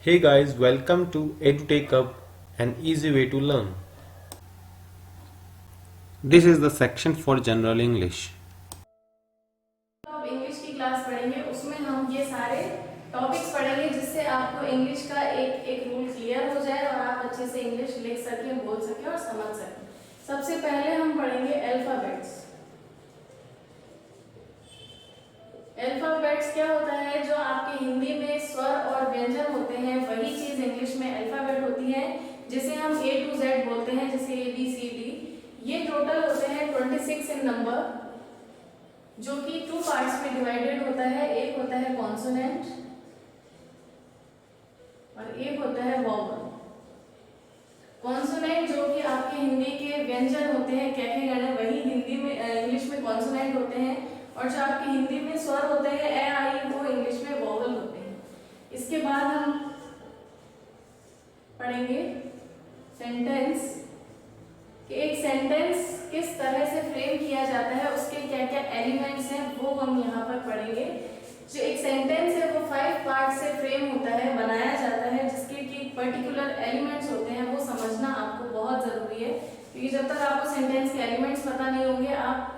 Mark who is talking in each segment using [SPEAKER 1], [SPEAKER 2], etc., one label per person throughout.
[SPEAKER 1] Hey guys, welcome to EduTakeUp, an easy way to learn. This is the section for General English.
[SPEAKER 2] आप English की class पढ़ेंगे उसमें हम ये सारे टॉपिक्स पढ़ेंगे जिससे आपको इंग्लिश का एक एक रूल क्लियर हो जाए और आप अच्छे से इंग्लिश लिख सकें, बोल सकें और समझ सकें। सबसे पहले हम पढ़ेंगे अल्फाबेट्स। अल्फाबेट्स क्या होता है? जो आपके हिंदी में स्वर और व्यंजन होते हैं वही चीज इंग्लिश में अल्फाबेट होती है, जिसे हम A to Z बोलते हैं, जैसे ABCD। ये टोटल होते हैं 26 इन नंबर, जो कि टू पार्ट्स में डिवाइडेड होता है। एक होता है कॉन्सोनेंट और एक होता है वॉवल। कॉन्सोनेंट जो कि आपके हिंदी के व्यंजन होते हैं, कैके गणे, वही हिंदी में इंग्लिश में कॉन्सोनेंट होते हैं। और जो आपके हिंदी में स्वर होते हैं ए आई, वो इंग्लिश में वॉवल होते हैं। इसके बाद हम पढ़ेंगे सेंटेंस कि एक सेंटेंस किस तरह से फ्रेम किया जाता है, उसके क्या क्या एलिमेंट्स हैं वो हम यहाँ पर पढ़ेंगे। जो एक सेंटेंस है वो 5 पार्ट से फ्रेम होता है, बनाया जाता है, जिसके कि पर्टिकुलर एलिमेंट्स होते हैं। वो समझना आपको बहुत जरूरी है, क्योंकि जब तक आपको सेंटेंस के एलिमेंट्स पता नहीं होंगे आप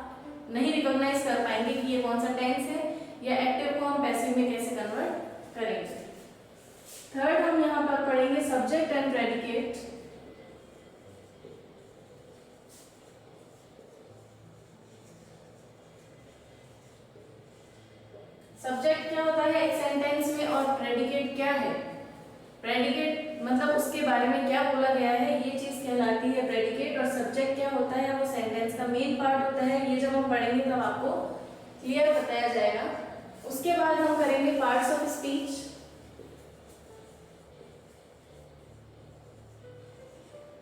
[SPEAKER 2] नहीं रिकॉग्नाइज कर पाएंगे कि ये कौन सा टेंस है या एक्टिव को हम पैसिव में कैसे कन्वर्ट करेंगे। थर्ड हम यहाँ पर पढ़ेंगे सब्जेक्ट एंड प्रेडिकेट। सब्जेक्ट क्या होता है एक सेंटेंस में और प्रेडिकेट क्या है? प्रेडिकेट मतलब उसके बारे में क्या बोला गया है, ये चीज कहलाती है प्रेडिकेट। और सब्जेक्ट क्या होता है? वो सेंटेंस का मेन पार्ट होता है। ये जब हम पढ़ेंगे तब आपको क्लियर बताया जाएगा। उसके बाद हम करेंगे parts of speech.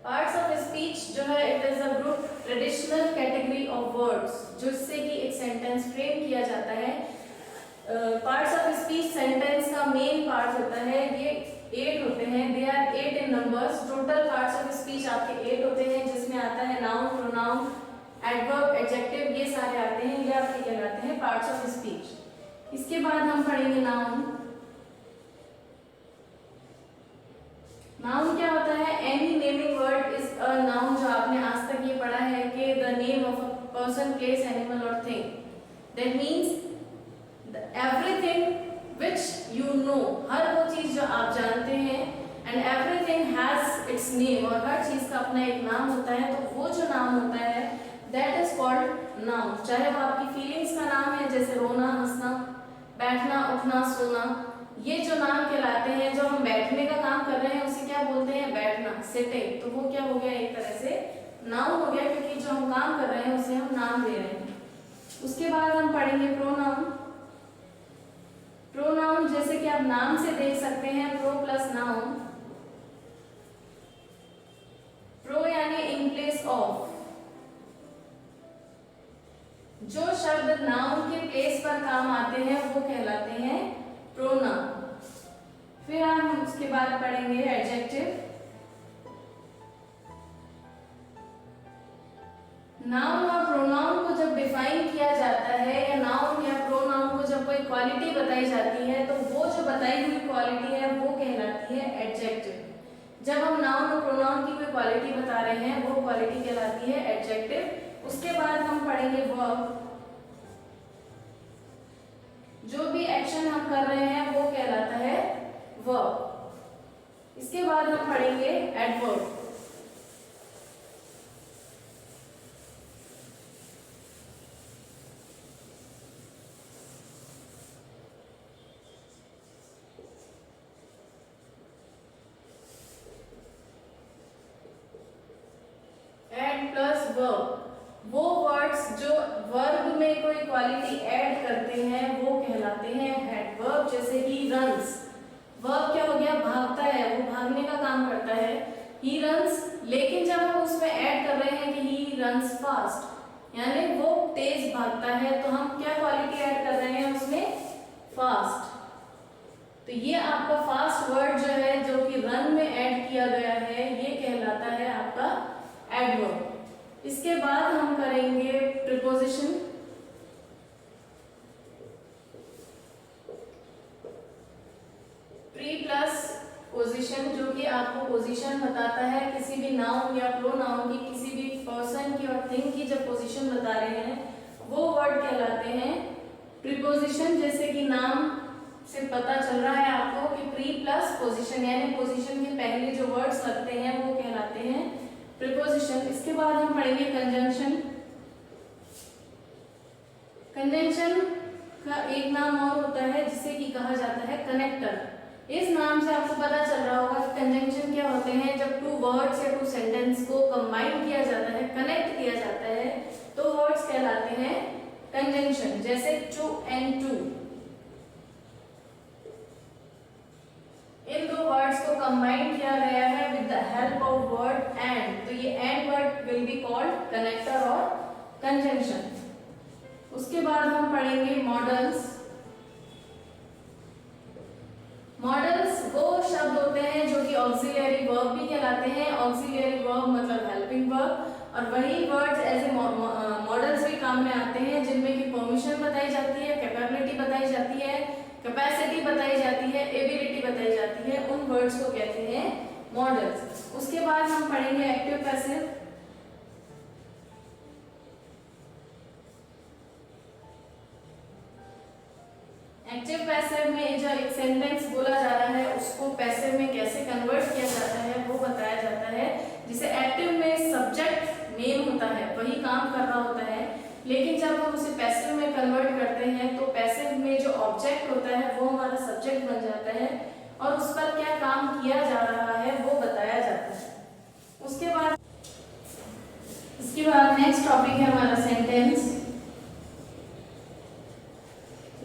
[SPEAKER 2] Parts of speech जो है it is a group traditional category of words, जिससे कि एक सेंटेंस फ्रेम किया जाता है। पार्ट्स ऑफ स्पीच सेंटेंस का मेन पार्ट होता है। ये 8 होते हैं, they are 8 in numbers. Total parts of speech आपके 8 होते हैं, जिसमें आता है नाउन, प्रोनाउन, एडवर्ब, एडजेक्टिव, ये सारे आते हैं। ये आपके कहलाते हैं पार्ट्स ऑफ स्पीच। इसके बाद हम पढ़ेंगे नाउन। नाउन क्या होता है? Any naming word is a noun. जो आपने आज तक ये पढ़ा है कि the name of a person, place, animal और thing. That means everything which you know, हर वो चीज जो आप जानते हैं, and everything has its name, और हर चीज का अपना एक नाम होता है। तो वो जो नाम होता है that is called noun। चाहे वो आपकी फीलिंग्स का नाम है, जैसे रोना, हंसना, बैठना, उठना, सोना, ये जो नाम कहलाते हैं। जो हम बैठने का काम कर रहे हैं उसे क्या बोलते हैं? बैठना, सिटिंग। तो वो क्या हो गया? एक तरह से नाउन हो गया, क्योंकि जो हम काम कर रहे हैं उसे हम नाम दे रहे हैं। उसके बाद हम पढ़ेंगे प्रोनाउन। प्रोनाउन जैसे कि आप नाम से देख सकते हैं, प्रो प्लस नाउन। प्रो यानी इन प्लेस ऑफ। जो शब्द नाउन के प्लेस पर काम आते हैं वो कहलाते हैं प्रोनाउन। फिर हम उसके बाद पढ़ेंगे एडजेक्टिव। नाउन और प्रोनाउन को जब डिफाइन किया जाता है, या नाउन या प्रोनाउन को जब कोई क्वालिटी बताई जाती है, तो वो जो बताई हुई क्वालिटी है वो कहलाती है एडजेक्टिव। जब हम नाउन और प्रोनाउन की कोई क्वालिटी बता रहे हैं वो क्वालिटी कहलाती है एडजेक्टिव। उसके बाद हम पढ़ेंगे वर्ब। जो भी एक्शन हम कर रहे हैं वो कहलाता है वर्ब। इसके बाद हम पढ़ेंगे एडवर्ब। प्लस वर्ब, वो वर्ड्स जो वर्ब में कोई क्वालिटी ऐड करते हैं वो कहलाते हैं एडवर्ब। जैसे ही रन्स, वर्ब क्या हो गया? भागता है, वो भागने का काम करता है, ही रन्स। लेकिन जब हम उसमें ऐड कर रहे हैं कि ही रन्स फास्ट, यानी वो तेज भागता है, तो हम क्या क्वालिटी ऐड कर रहे हैं उसमें? फास्ट। तो ये आपका फास्ट वर्ड जो है, जो कि रन में ऐड किया गया है, ये कहलाता है आपका एडवर्ब। इसके बाद हम करेंगे प्रीपोजिशन। प्री प्लस पोजीशन, जो कि आपको पोजीशन बताता है किसी भी नाउन या प्रोनाउन की, किसी भी पर्सन की और थिंग की जब पोजीशन बता रहे हैं वो वर्ड कहलाते हैं प्रीपोजिशन। जैसे कि नाम से पता चल रहा है आपको कि प्री प्लस पोजीशन, यानी पोजीशन के पहले जो वर्ड्स लगते हैं वो कहलाते हैं प्रीपोजिशन। इसके बाद हम पढ़ेंगे कंजंक्शन। कंजंक्शन का एक नाम और होता है जिसे कि कहा जाता है कनेक्टर। इस नाम से आपको पता चल रहा होगा कि कंजंक्शन क्या होते हैं। जब टू वर्ड्स या टू सेंटेंस को कंबाइन किया जाता है, कनेक्ट किया जाता है, तो वर्ड्स कहलाते हैं कंजंक्शन। जैसे टू एंड टू, इन दो वर्ड्स को कंबाइन किया गया है with the help of word and, तो ये and word will be called connector और कंजंक्शन। उसके बाद हम पढ़ेंगे मॉडल्स। मॉडल्स वो शब्द होते हैं जो कि ऑक्सिलरी वर्ब भी कहलाते हैं। ऑक्सिलरी वर्ब मतलब हेल्पिंग वर्ब, और वही वर्ड्स एज ए मॉडल्स भी काम में आते हैं जिनमें कि परमिशन बताई जाती है, कैपेबिलिटी बताई जाती है, कैपेसिटी बताई जाती है, एबिलिटी बताई जाती है। उन वर्ड्स को कहते हैं मॉडल्स। उसके बाद हम पढ़ेंगे एक्टिव पैसिव। एक्टिव पैसिव में जो एक सेंटेंस बोला जा रहा है उसको पैसिव में कैसे कन्वर्ट किया जाता है वो बताया जाता है। जिसे एक्टिव में सब्जेक्ट मेन होता है, वही काम कर रहा होता है, लेकिन जब हम उसे पैसिव में कन्वर्ट करते हैं तो पैसिव में जो ऑब्जेक्ट होता है वो हमारा सब्जेक्ट बन जाता है और उस पर क्या काम किया जा रहा है वो बताया जाता है। इसके बाद नेक्स्ट टॉपिक है हमारा sentence.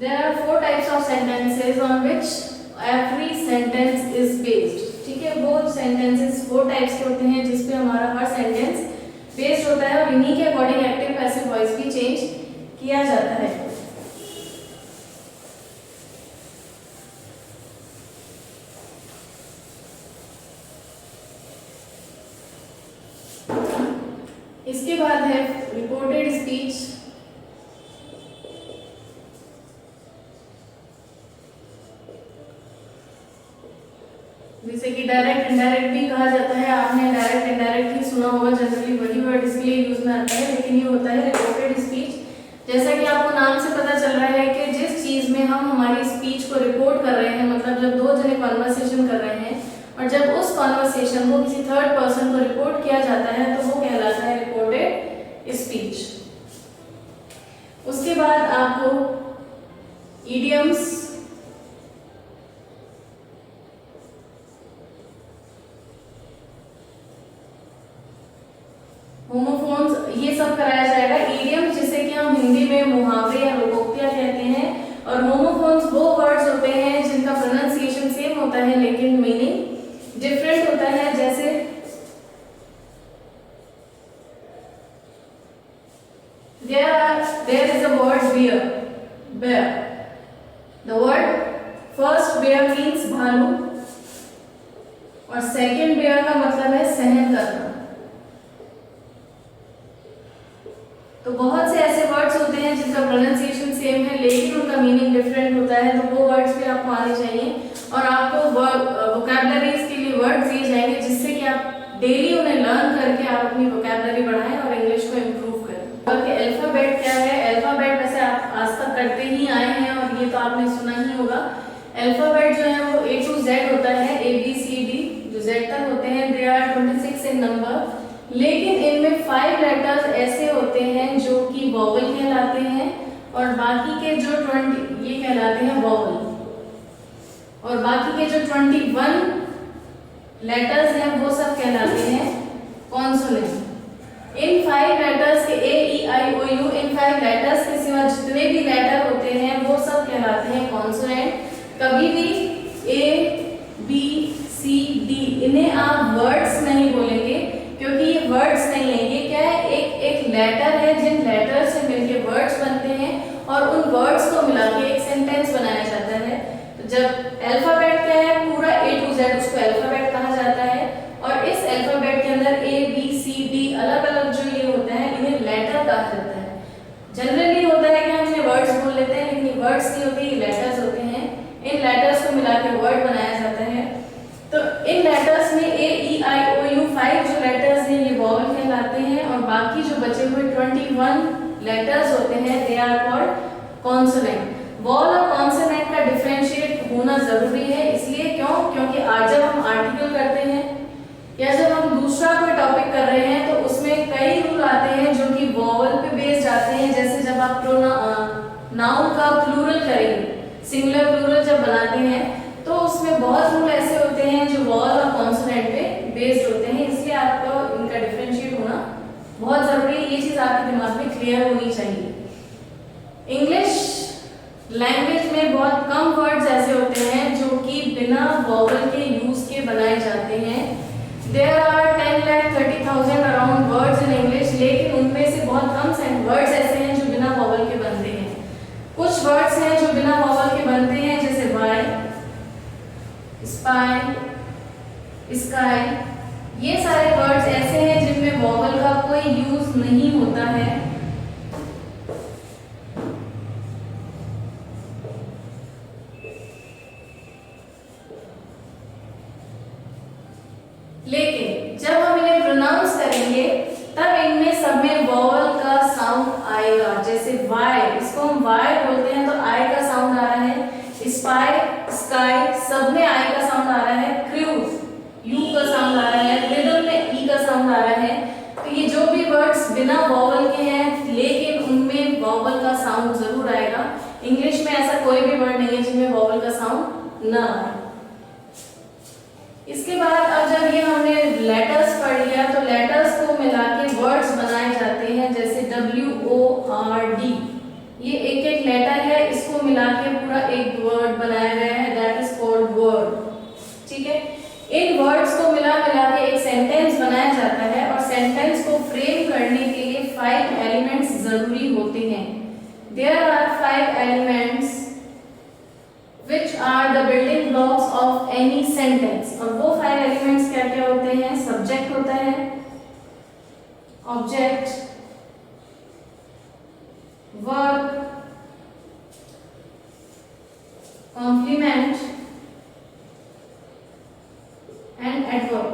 [SPEAKER 2] There are 4 types of sentences on which every sentence is based. ठीक है, वो sentences 4 types के होते हैं जिस पे हमारा हर sentence based होता है और इन्हीं के अकॉर्डिंग एक्टिव पैसिव वॉइस भी चेंज किया जाता है। इसके बाद है रिपोर्टेड स्पीच। जिसे कि डायरेक्ट इनडायरेक्ट भी कहा जाता है। आपने डायरेक्ट इनडायरेक्ट ही सुना होगा, जनरली वही वर्ड इसके लिए यूज में आता है, लेकिन ये होता है रिपोर्टेड स्पीच। जैसा कि आपको नाम से पता चल रहा है कि जिस चीज में हम हमारी स्पीच को रिपोर्ट कर रहे हैं, मतलब जब दो जने कॉन्वर्सेशन कर रहे हैं और जब उस कॉन्वर्सेशन को किसी थर्ड पर्सन को रिपोर्ट किया जाता है तो वो कहलाता है रिपोर्टेड स्पीच। उसके बाद आपको इडियम्स, होमोफोन्स, ये सब कराया जाएगा। इडियम्स जिसे कि हम हिंदी में मुहावरे या लोकोक्तियां कहते हैं, और होमोफोन्स वो वर्ड्स होते हैं जिनका प्रोनाउंसिएशन सेम होता है लेकिन मीनिंग डिफरेंट होता है। जैसे there is a word bear. The word first bear means भालू और second bear का मतलब है सहन करना। तो बहुत से ऐसे वर्ड्स होते हैं जिनका प्रोनाउंसिएशन सेम है लेकिन उनका मीनिंग डिफरेंट होता है, तो वो वर्ड्स भी आपको आने चाहिए और आपको वोकैबुलरीज के लिए वर्ड्स दिए जाएंगे जिससे कि आप डेली उन्हें लर्न करके आप अपनी वोकैबुलरी बढ़ाएं और इंग्लिश को इम्प्रूव करें। और कि अल्फाबेट क्या है? अल्फाबेट वैसे आप आज तक करते ही आए हैं और ये तो आपने सुना ही होगा। अल्फाबेट जो है वो A to Z होता है, ABCD जो Z तक होते हैं। दे आर 26 इन नंबर, लेकिन इनमें 5 लेटर्स ऐसे होते हैं जो कि वॉवल कहलाते हैं और बाकी के जो 20 ये कहलाते हैं वॉवल, और बाकी के जो 21 लेटर्स हैं वो सब कहलाते हैं कॉन्सोनेंट। इन 5 लेटर्स के AEIOU, इन 5 लेटर्स के सिवा जितने भी लेटर होते हैं वो सब कहलाते हैं कॉन्सोनेंट। कभी भी ABCD इन्हें आप वर्ड्स नहीं बोलेंगे क्योंकि ये वर्ड्स नहीं है। ये क्या है? एक लेटर है जिन लेटर से मिलके वर्ड्स बनते हैं और उन वर्ड्स को मिला के एक सेंटेंस बनाया जाता है। तो जब अल्फाबेट क्या है? पूरा A to Z उसको अल्फाबेट कहा जाता है और इस अल्फाबेट के अंदर ABCD अलग अलग जो ये होता है इन्हें लेटर कहा जाता है। जनरली होता है कि हम इन्हें वर्ड्स बोल लेते हैं लेकिन ये वर्ड्स नहीं होते, ये लेटर्स होते हैं। इन लेटर्स को मिला के वर्ड बनाया जाता है। तो बचे हुए 21 लेटर्स होते हैं they are called consonant. Vowel और कॉन्सोनेंट का डिफरेंशिएट होना जरूरी है, इसलिए क्योंकि आज जब हम आर्टिकल करते हैं या जब हम दूसरा कोई टॉपिक कर रहे हैं तो उसमें कई रूल आते हैं जो कि वॉवल पे बेस्ड आते हैं। जैसे जब आप नाउन का प्लूरल करेंगे, सिंगुलर प्लूरल जब बनाते हैं तो उसमें बहुत रूल ऐसे होते हैं जो वॉवल और कॉन्सोनेंट पे बेस्ड होते हैं, इसलिए आपको इनका डिफरेंशिएट होना बहुत जरूरी है। ये चीज आपके दिमाग में क्लियर होनी चाहिए। इंग्लिश लैंग्वेज में बहुत कम वर्ड्स ऐसे होते हैं जो कि बिना वॉवल के यूज के बनाए जाते हैं। There are 10,30,000 around words in English, लेकिन उनमें से बहुत कम वर्ड्स ऐसे हैं जो बिना वॉवल के बनते हैं। कुछ वर्ड्स हैं जो बिना वॉवल के बनते हैं, जैसे वाई, स्पाई, स्काई, ये सारे वर्ड्स ऐसे हैं जिनमें वॉवल का कोई यूज नहीं होता है। लेकिन जब हम इन्हें प्रोनाउंस करेंगे तब इनमें सब में वॉवल का साउंड आएगा। जैसे वाई, इसको हम वाई बोलते हैं तो आई का साउंड आ रहा है। स्पाई, स्काई, सब में आई का साउंड आ रहा है। क्रूज, यू का साउंड आ रहा है। रिदम में ई का साउंड आ रहा है। तो ये जो भी वर्ड्स बिना वॉवल के हैं लेकिन उनमें वॉवल का साउंड जरूर आएगा। इंग्लिश में ऐसा कोई भी वर्ड नहीं है जिनमें वॉवल का साउंड ना आए। इसके बाद अब जब ये हमने लेटर्स पढ़ लिया तो लेटर्स को मिला के वर्ड्स बनाए जाते हैं, जैसे WORD। ये एक एक लेटर है, इसको मिला के पूरा एक वर्ड बनाया गया है, दैट इज कॉल्ड वर्ड। ठीक है, इन वर्ड्स को मिला के एक सेंटेंस बनाया जाता है और सेंटेंस को फ्रेम करने के लिए 5 एलिमेंट्स जरूरी होते हैं। There are 5 elements which are the building blocks of any sentence। और वो 5 एलिमेंट्स क्या क्या होते हैं? सब्जेक्ट होता है, object, verb, complement and adverb.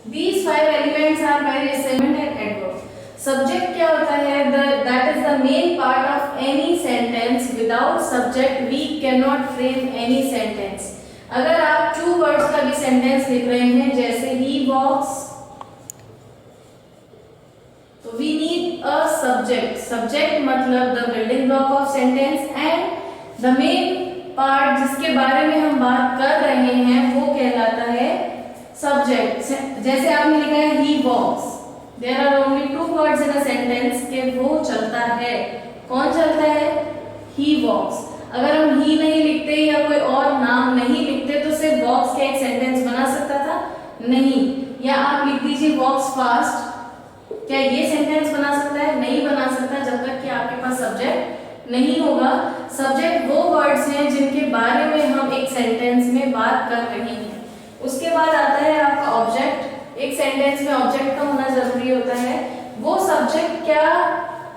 [SPEAKER 2] These 5 elements are very similar and adverb। Subject क्या होता है? That is the main part of any sentence। Without subject we cannot frame any sentence। अगर आप 2 words का भी सेंटेंस लिख रहे हैं, जैसे he walks, तो we need a subject। Subject मतलब the building block of sentence and the main part जिसके बारे में हम बात कर रहे हैं वो कहलाता है सब्जेक्ट। जैसे आपने लिखा है he walks, there are only 2 words in a sentence के वो चलता है। कौन चलता है? he walks। अगर हम he नहीं लिखते या कोई और नाम नहीं लिखते तो सिर्फ walks का एक सेंटेंस बना सकता था? नहीं। या आप लिख दीजिए walks fast, क्या ये सेंटेंस बना सकता है? नहीं बना सकता जब तक कि आपके पास सब्जेक्ट नहीं होगा। सब्जेक्ट वो वर्ड्स हैं जिनके बारे में हम एक सेंटेंस में बात कर रहे हैं। उसके बाद आता है आपका ऑब्जेक्ट। एक सेंटेंस में ऑब्जेक्ट का होना जरूरी होता है। वो सब्जेक्ट क्या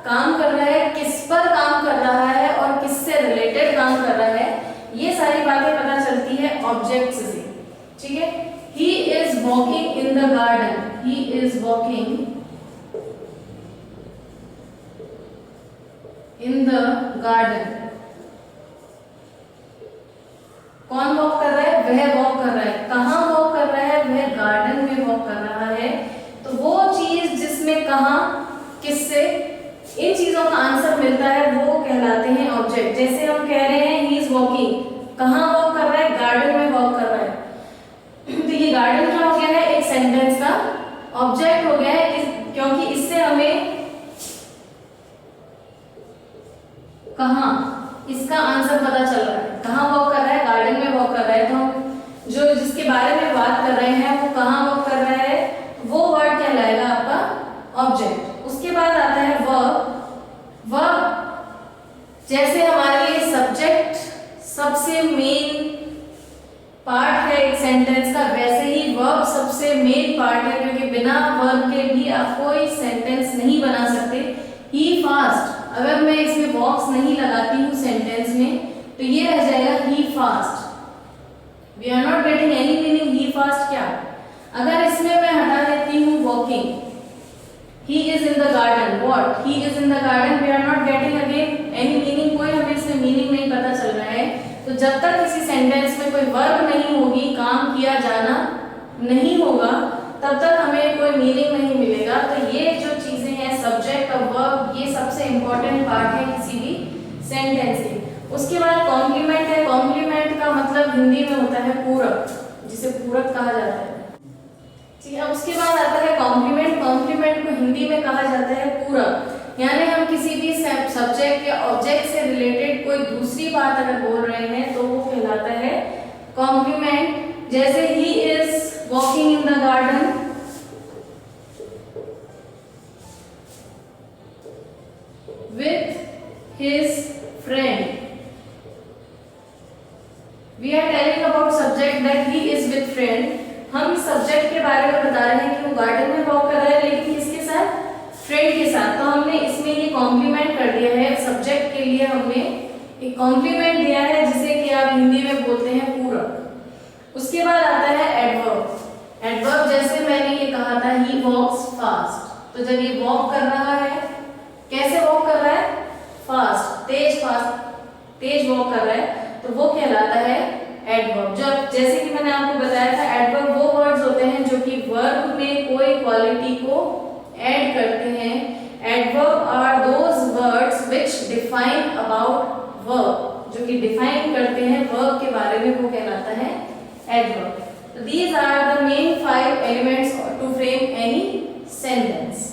[SPEAKER 2] काम कर रहा है, किस पर काम कर रहा है और किससे रिलेटेड काम कर रहा है, ये सारी बातें पता चलती है ऑब्जेक्ट से। ठीक है, he is walking in the garden, he is walking in the garden. कौन वॉक कर रहा है? वह वॉक कर रहा है। कहाँ वॉक कर रहा है? वह गार्डन में वॉक कर रहा है। तो वो चीज जिसमें कहाँ, किससे, इन चीजों का आंसर मिलता है वो कहलाते हैं ऑब्जेक्ट। जैसे हम कह रहे हैं ही इज वॉकिंग, कहाँ वॉक कर रहा है? गार्डन में वॉक कर रहा है। तो ये गार्डन क्या हो गया है? एक सेंटेंस का ऑब्जेक्ट हो गया है, क्योंकि इससे हमें कहाँ, इसका आंसर पता चल रहा है। कहाँ वॉक कर रहा है? गार्डन में वॉक कर रहा है। तो हम जो जिसके बारे में बात कर रहे हैं वो कहाँ वॉक कर रहा है, वो वर्ड कहलाएगा आपका ऑब्जेक्ट। उसके बाद आता है वर्ब। वर्ब जैसे हमारे लिए सब्जेक्ट सबसे मेन पार्ट है एक सेंटेंस का, वैसे ही वर्ब सबसे मेन पार्ट है, क्योंकि बिना वर्ब के भी आप कोई सेंटेंस नहीं बना सकते। ही फास्ट, अगर मैं इसमें वॉक्स नहीं लगाती हूँ सेंटेंस में तो ये रह जाएगा he fast. We are not getting any meaning he fast क्या। अगर इसमें मैं हटा देती हूँ walking, he is in the garden. What? He is in the garden. We are not getting again any meaning. कोई हमें इसमें मीनिंग नहीं पता चल रहा है। तो जब तक किसी सेंटेंस में कोई वर्ब नहीं होगी, काम किया जाना नहीं होगा, तब तक हमें कोई मीनिंग नहीं मिलेगा। तो ये जो चीजें हैं, सब्जेक्ट और वर्ब, ये सबसे इंपॉर्टेंट पार्ट है किसी भी सेंटेंस के। उसके बाद कॉम्प्लीमेंट है। कॉम्प्लीमेंट का मतलब हिंदी में होता है पूरक, जिसे पूरक कहा जाता है। ठीक है, उसके बाद आता है कॉम्प्लीमेंट। कॉम्प्लीमेंट को हिंदी में कहा जाता है पूरक। यानी हम किसी भी सब्जेक्ट या ऑब्जेक्ट से रिलेटेड कोई दूसरी बात अगर बोल रहे हैं तो वो कहलाता है कॉम्प्लीमेंट। जैसे he is walking in the garden, with his friend. We are telling about subject that he is with friend. हम इस सब्जेक्ट के बारे में बता रहे हैं कि वो गार्डन में वॉक कर रहा है, लेकिन किसके साथ? फ्रेंड के साथ। तो हमने इसमें ये कॉम्प्लीमेंट कर दिया है। सब्जेक्ट के लिए हमने एक कॉम्प्लीमेंट दिया है, जिसे कि आप हिंदी में बोलते हैं पूरक। उसके बाद आता है एडवर्ब। एडवर्ब जैसे मैंने ये कहा था, ही वॉक्स फास्ट। तो जब ये वॉक कर रहा है, कैसे वॉक कर रहा है? फास्ट, तेज वॉक कर रहा है, तो वो कहलाता है एडवर्ब। जब जैसे कि मैंने आपको बताया था, एडवर्ब वो वर्ड्स होते हैं जो कि वर्ब में कोई क्वालिटी को ऐड करते हैं। Adverb are those words which define about verb, जो कि डिफाइन करते हैं वर्ब के बारे में, वो कहलाता है adverb. So these are the main 5 elements to frame any sentence.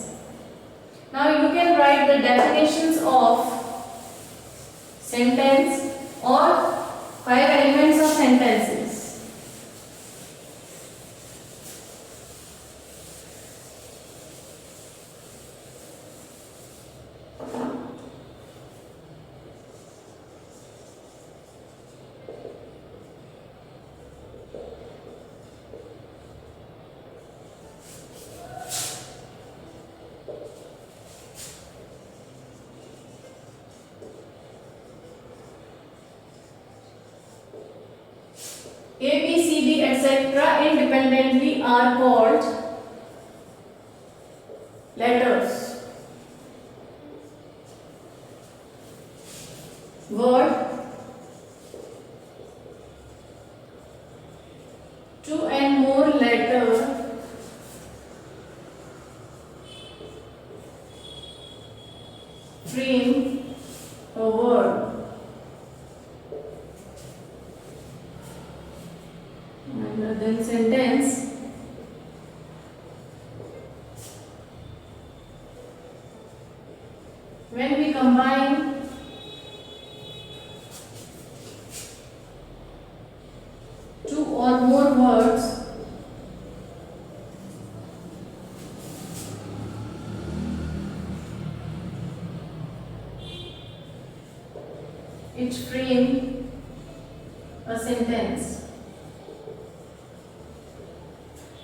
[SPEAKER 2] Now you can write the definitions of sentence or 5 elements of sentences. A, B, C, D, etc. independently are called letters. Word, two and more letter frame a word. And then sentence when we combine two or more words it frame a sentence.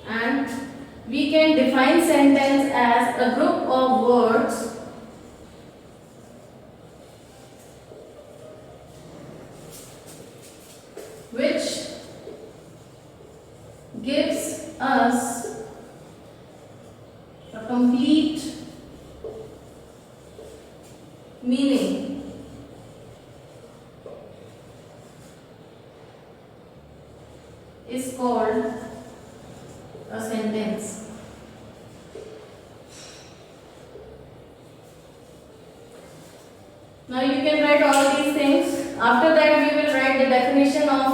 [SPEAKER 2] And we can define sentence as a group of words which gives us a complete meaning. Is called a sentence. Now you can write all these things. After that we will write the definition of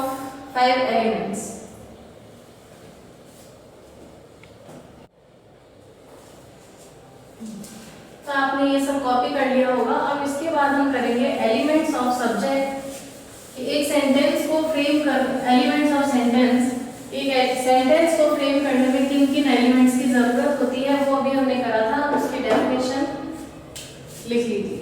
[SPEAKER 2] 5 elements. तो आपने ये सब copy कर लिया होगा। अब इसके बाद हम करेंगे एलिमेंट्स ऑफ सब्जेक्ट। एक सेंटेंस को फ्रेम कर, एलिमेंट्स ऑफ सेंटेंस, एक सेंटेंस को फ्रेम करने में किन किन एलिमेंट्स की जरूरत होती है, वो अभी हमने करा था। उसकी डेफिनेशन लिख लीजिए।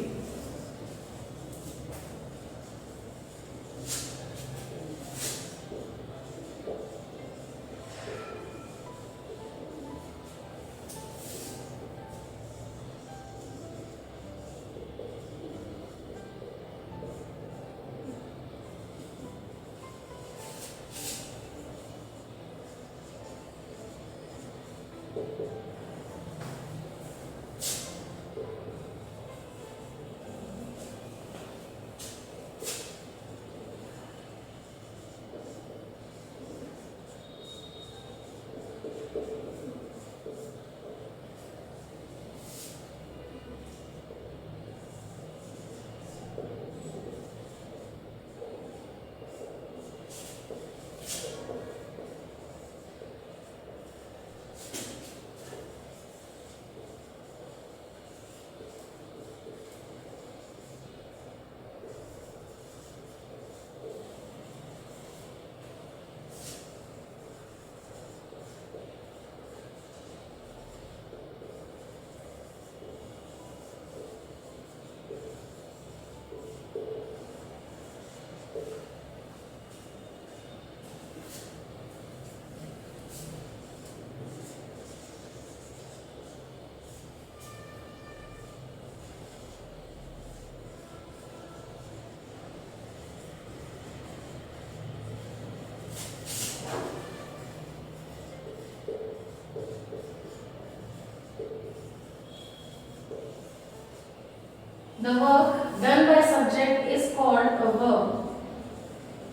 [SPEAKER 2] The work done by subject is called a verb,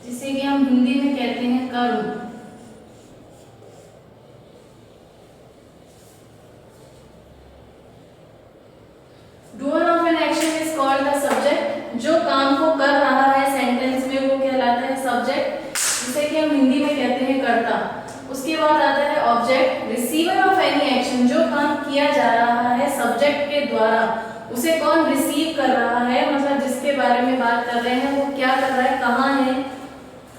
[SPEAKER 2] जिसे कि हम हिंदी में कहते हैं कर्म। Doer of an action is called the subject, जो काम को कर रहा है सेंटेंस में वो कहलाता है सब्जेक्ट, जिसे कि हम हिंदी में कहते हैं कर्ता। उसके बाद आता है object, receiver of any action, जो काम किया जा रहा है सब्जेक्ट के द्वारा, उसे कौन रिसीव कर रहा है, मतलब जिसके बारे में बात कर रहे हैं वो क्या कर रहा है, कहाँ है,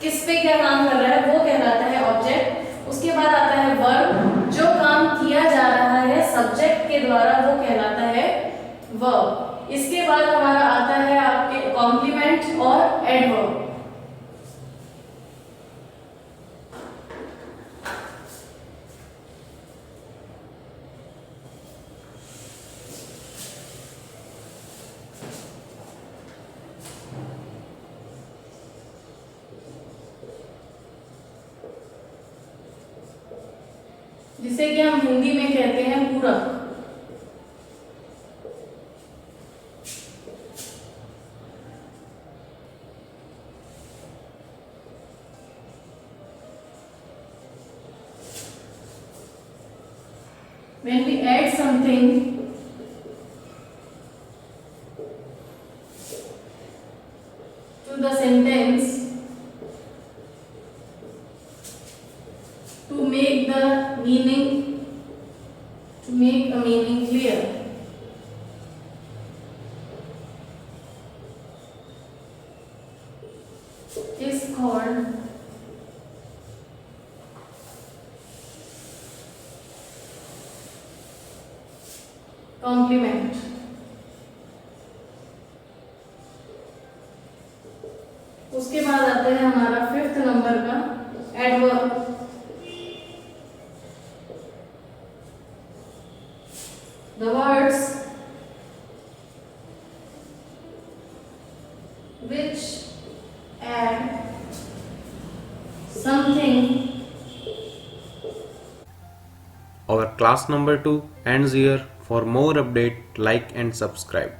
[SPEAKER 2] किस पे क्या काम कर रहा है, वो कहलाता है ऑब्जेक्ट। उसके बाद आता है वर्ब, जो काम किया जा रहा है सब्जेक्ट के द्वारा, वो कहलाता है वर्ब। इसके बाद हमारा आता है आपके कॉम्प्लीमेंट और एडवर्ब। जिसे कि हम हिंदी में कहते हैं पूरक। When we add something to the sentence to make the meaning, to make a meaning clear, is called complement. उसके बाद आता है हमारा 5th नंबर का adverb. The words which add something.
[SPEAKER 1] Our class number 2 ends here. For more update, like and subscribe.